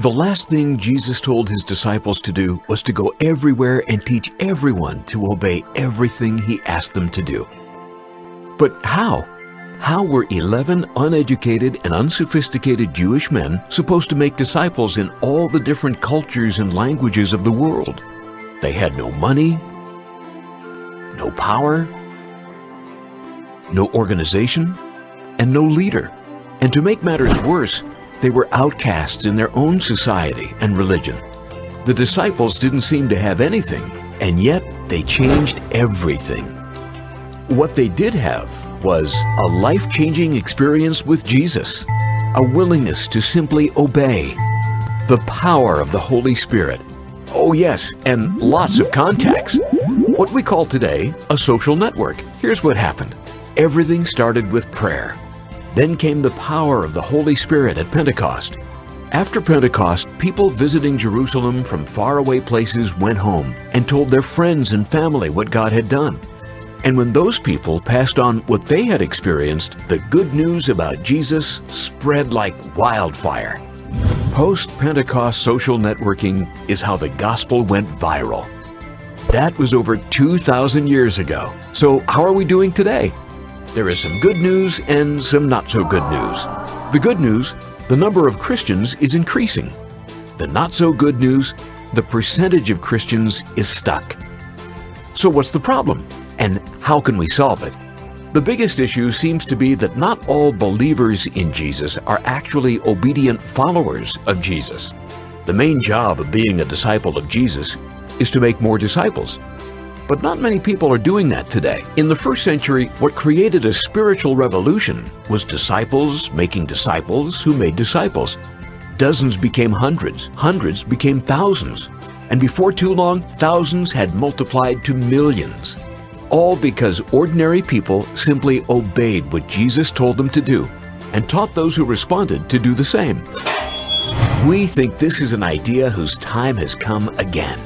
The last thing Jesus told his disciples to do was to go everywhere and teach everyone to obey everything he asked them to do. But how? How were 11 uneducated and unsophisticated Jewish men supposed to make disciples in all the different cultures and languages of the world? They had no money, no power, no organization, and no leader. And to make matters worse, they were outcasts in their own society and religion. The disciples didn't seem to have anything, and yet they changed everything. What they did have was a life-changing experience with Jesus, a willingness to simply obey, the power of the Holy Spirit. Oh yes, and lots of contacts. What we call today a social network. Here's what happened. Everything started with prayer. Then came the power of the Holy Spirit at Pentecost. After Pentecost, people visiting Jerusalem from faraway places went home and told their friends and family what God had done. And when those people passed on what they had experienced, the good news about Jesus spread like wildfire. Post-Pentecost social networking is how the gospel went viral. That was over 2,000 years ago. So how are we doing today? There is some good news and some not so good news. The good news, the number of Christians is increasing. The not so good news, the percentage of Christians is stuck. So what's the problem? And how can we solve it? The biggest issue seems to be that not all believers in Jesus are actually obedient followers of Jesus. The main job of being a disciple of Jesus is to make more disciples. But not many people are doing that today. In the first century, what created a spiritual revolution was disciples making disciples who made disciples. Dozens became hundreds, hundreds became thousands, and before too long, thousands had multiplied to millions. All because ordinary people simply obeyed what Jesus told them to do and taught those who responded to do the same. We think this is an idea whose time has come again.